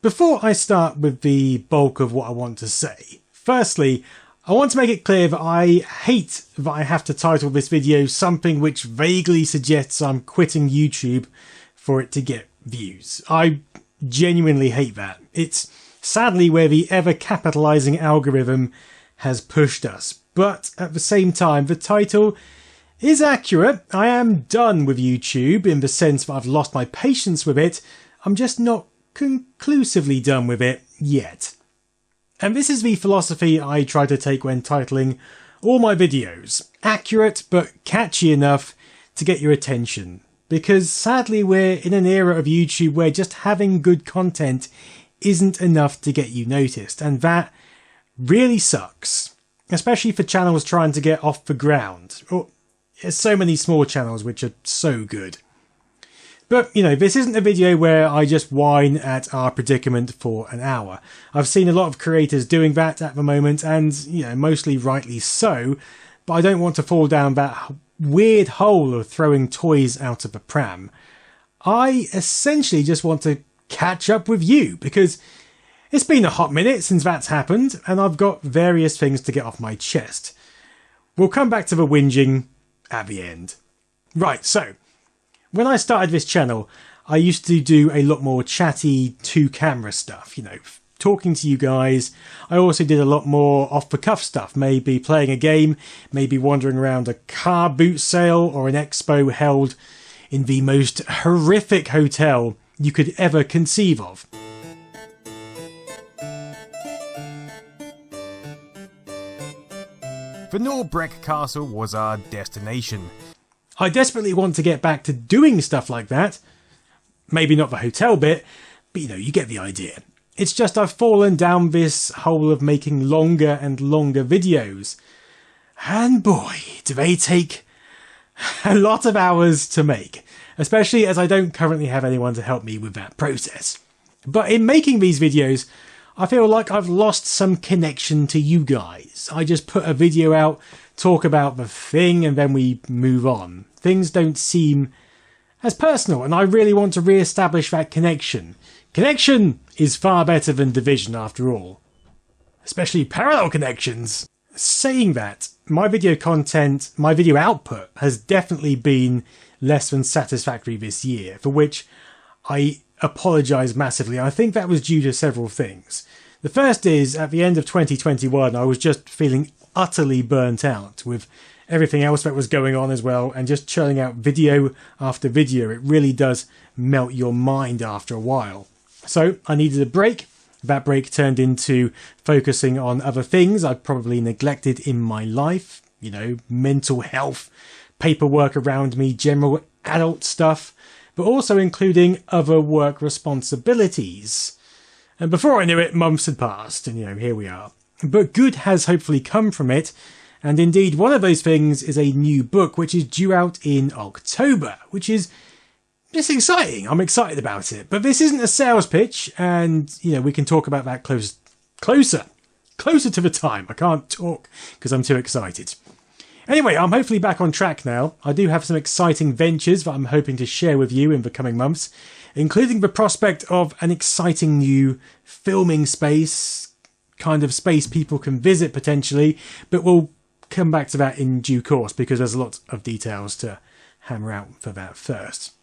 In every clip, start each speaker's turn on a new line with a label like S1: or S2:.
S1: Before I start with the bulk of what I want to say, firstly, I want to make it clear that I hate that I have to title this video something which vaguely suggests I'm quitting YouTube for it to get views. I genuinely hate that. It's sadly where the ever-capitalising algorithm has pushed us. But at the same time, the title is accurate. I am done with YouTube in the sense that I've lost my patience with it. I'm just not conclusively done with it yet. And this is the philosophy I try to take when titling all my videos. Accurate but catchy enough to get your attention. Because sadly we're in an era of YouTube where just having good content isn't enough to get you noticed. And that really sucks. Especially for channels trying to get off the ground. There's so many small channels which are so good. But, you know, this isn't a video where I just whine at our predicament for an hour. I've seen a lot of creators doing that at the moment and, you know, mostly rightly so. But I don't want to fall down that weird hole of throwing toys out of the pram. I essentially just want to catch up with you because it's been a hot minute since that's happened and I've got various things to get off my chest. We'll come back to the whinging at the end. Right, so when I started this channel, I used to do a lot more chatty two-camera stuff, you know, talking to you guys. I also did a lot more off-the-cuff stuff, maybe playing a game, maybe wandering around a car boot sale or an expo held in the most horrific hotel you could ever conceive of.
S2: The Norbreck Castle was our destination.
S1: I desperately want to get back to doing stuff like that. Maybe not the hotel bit, but you know, you get the idea. It's just I've fallen down this hole of making longer and longer videos. And boy, do they take a lot of hours to make. Especially as I don't currently have anyone to help me with that process. But in making these videos, I feel like I've lost some connection to you guys. I just put a video out, talk about the thing, and then we move on. Things don't seem as personal, and I really want to re-establish that connection. Connection is far better than division after all. Especially parallel connections. Saying that, my video content, my video output has definitely been less than satisfactory this year, for which I apologise massively. I think that was due to several things. The first is, at the end of 2021, I was just feeling utterly burnt out with everything else that was going on as well, and just churning out video after video. It really does melt your mind after a while. So I needed a break. That break turned into focusing on other things I'd probably neglected in my life. You know, mental health, paperwork around me, general adult stuff, but also including other work responsibilities. And before I knew it, months had passed, and you know, here we are. But good has hopefully come from it, and indeed one of those things is a new book which is due out in October, which is just exciting. I'm excited about it. But this isn't a sales pitch, and you know, we can talk about that closer to the time. I can't talk because I'm too excited. Anyway, I'm hopefully back on track now. I do have some exciting ventures that I'm hoping to share with you in the coming months, including the prospect of an exciting new filming space, kind of space people can visit potentially, but we'll come back to that in due course because there's a lot of details to hammer out for that first.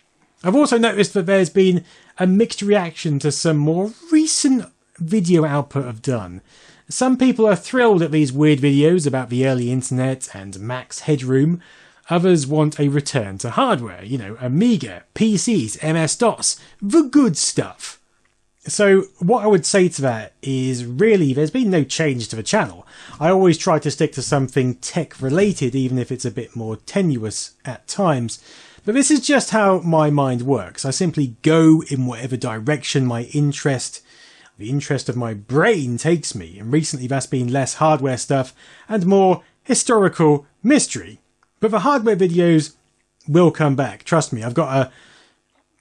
S1: I've also noticed that there's been a mixed reaction to some more recent video output I've done. Some people are thrilled at these weird videos about the early internet and Mac's headroom. Others want a return to hardware, you know, Amiga, PCs, MS-DOS, the good stuff. So what I would say to that is really there's been no change to the channel. I always try to stick to something tech related, even if it's a bit more tenuous at times. But this is just how my mind works. I simply go in whatever direction the interest of my brain takes me. And recently that's been less hardware stuff and more historical mystery. But the hardware videos will come back. Trust me, I've got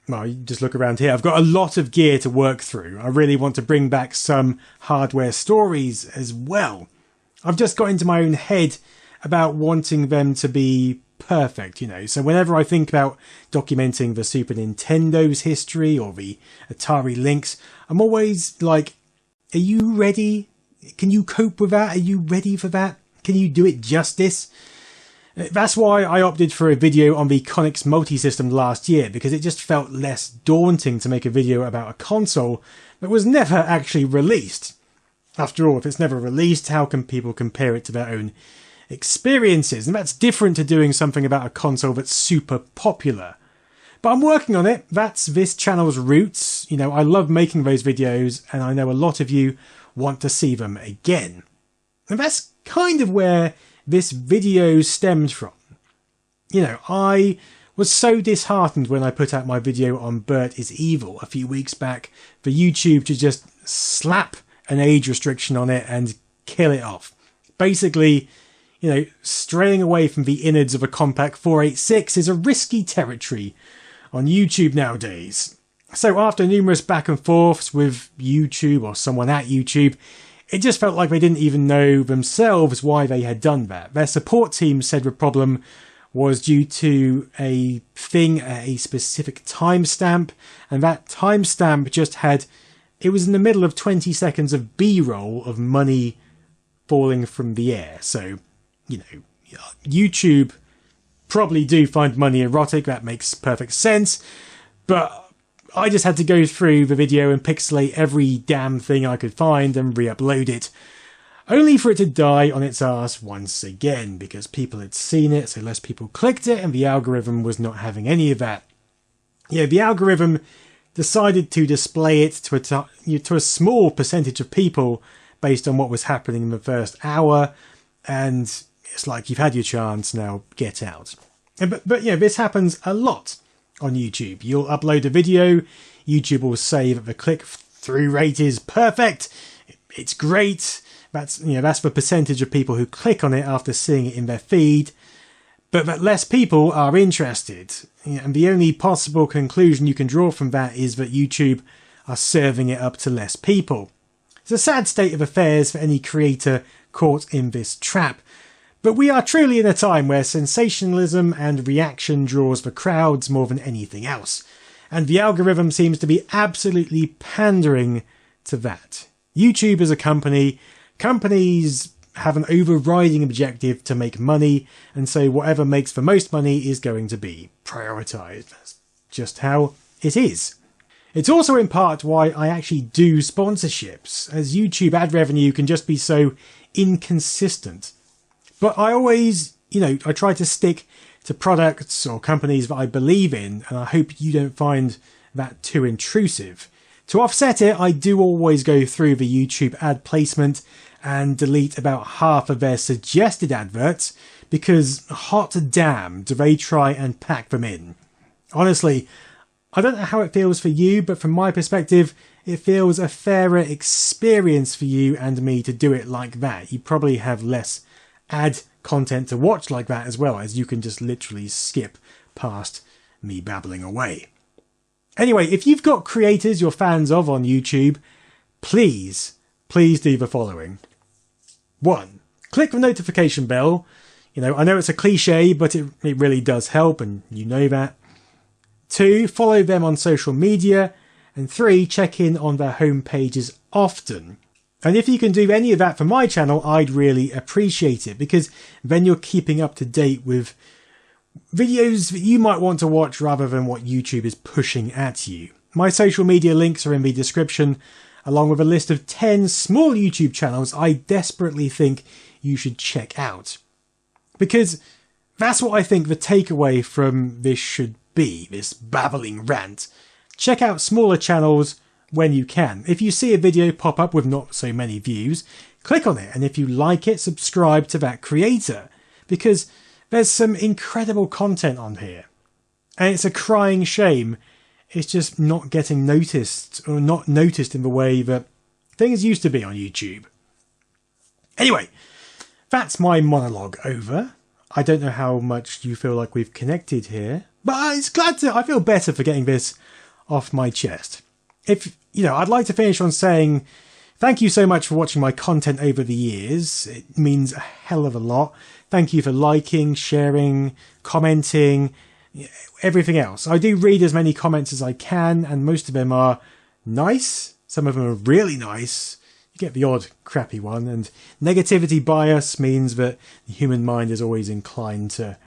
S1: well, you just look around here. I've got a lot of gear to work through. I really want to bring back some hardware stories as well. I've just got into my own head about wanting them to be perfect, you know. So whenever I think about documenting the Super Nintendo's history or the Atari Lynx, I'm always like, are you ready? Can you cope with that? Are you ready for that? Can you do it justice? That's why I opted for a video on the Conix multi-system last year, because it just felt less daunting to make a video about a console that was never actually released. After all, if it's never released, how can people compare it to their own experiences? And that's different to doing something about a console that's super popular. But I'm working on it. That's this channel's roots. You know, I love making those videos, and I know a lot of you want to see them again. And that's kind of where this video stems from. You know, I was so disheartened when I put out my video on Bert is Evil a few weeks back for YouTube to just slap an age restriction on it and kill it off. Basically, you know, straying away from the innards of a Compaq 486 is a risky territory on YouTube nowadays. So after numerous back and forths with YouTube or someone at YouTube, it just felt like they didn't even know themselves why they had done that. Their support team said the problem was due to a thing at a specific timestamp, and that timestamp just had, it was in the middle of 20 seconds of B-roll of money falling from the air. So, you know, YouTube probably do find money erotic, that makes perfect sense, but I just had to go through the video and pixelate every damn thing I could find and re-upload it, only for it to die on its ass once again, because people had seen it, so less people clicked it, and the algorithm was not having any of that. Yeah, the algorithm decided to display it to a small percentage of people based on what was happening in the first hour, and it's like, you've had your chance, now get out. But you know, this happens a lot on YouTube. You'll upload a video, YouTube will say that the click-through rate is perfect, it's great, that's, you know, that's the percentage of people who click on it after seeing it in their feed, but that less people are interested. And the only possible conclusion you can draw from that is that YouTube are serving it up to less people. It's a sad state of affairs for any creator caught in this trap. But we are truly in a time where sensationalism and reaction draws the crowds more than anything else. And the algorithm seems to be absolutely pandering to that. YouTube is a company. Companies have an overriding objective to make money, and so whatever makes the most money is going to be prioritised. That's just how it is. It's also in part why I actually do sponsorships, as YouTube ad revenue can just be so inconsistent. But I always, you know, I try to stick to products or companies that I believe in, and I hope you don't find that too intrusive. To offset it, I do always go through the YouTube ad placement and delete about half of their suggested adverts, because hot damn do they try and pack them in. Honestly, I don't know how it feels for you, but from my perspective, it feels a fairer experience for you and me to do it like that. You probably have less ad content to watch like that as well, as you can just literally skip past me babbling away. Anyway, if you've got creators you're fans of on YouTube, please do the following. 1. Click the notification bell. You know, I know it's a cliche, but it really does help, and you know that. 2. Follow them on social media. And 3. Check in on their home pages often. And if you can do any of that for my channel, I'd really appreciate it, because then you're keeping up to date with videos that you might want to watch rather than what YouTube is pushing at you. My social media links are in the description, along with a list of 10 small YouTube channels I desperately think you should check out. Because that's what I think the takeaway from this should be, this babbling rant. Check out smaller channels when you can. If you see a video pop up with not so many views, click on it, and if you like it, subscribe to that creator, because there's some incredible content on here. And it's a crying shame it's just not getting noticed, or not noticed in the way that things used to be on YouTube. Anyway, that's my monologue over. I don't know how much you feel like we've connected here, but I feel better for getting this off my chest. If, you know, I'd like to finish on saying Thank you so much for watching my content over the years. It means a hell of a lot. Thank you for liking, sharing, commenting, everything else. I do read as many comments as I can, and most of them are nice. Some of them are really nice. You get the odd crappy one, and negativity bias means that the human mind is always inclined to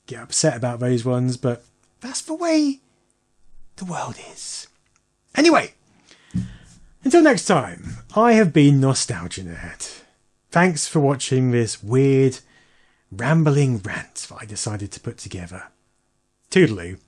S1: get upset about those ones, but that's the way the world is. Anyway, until next time, I have been Nostalgia Nerd. Thanks for watching this weird, rambling rant that I decided to put together. Toodaloo.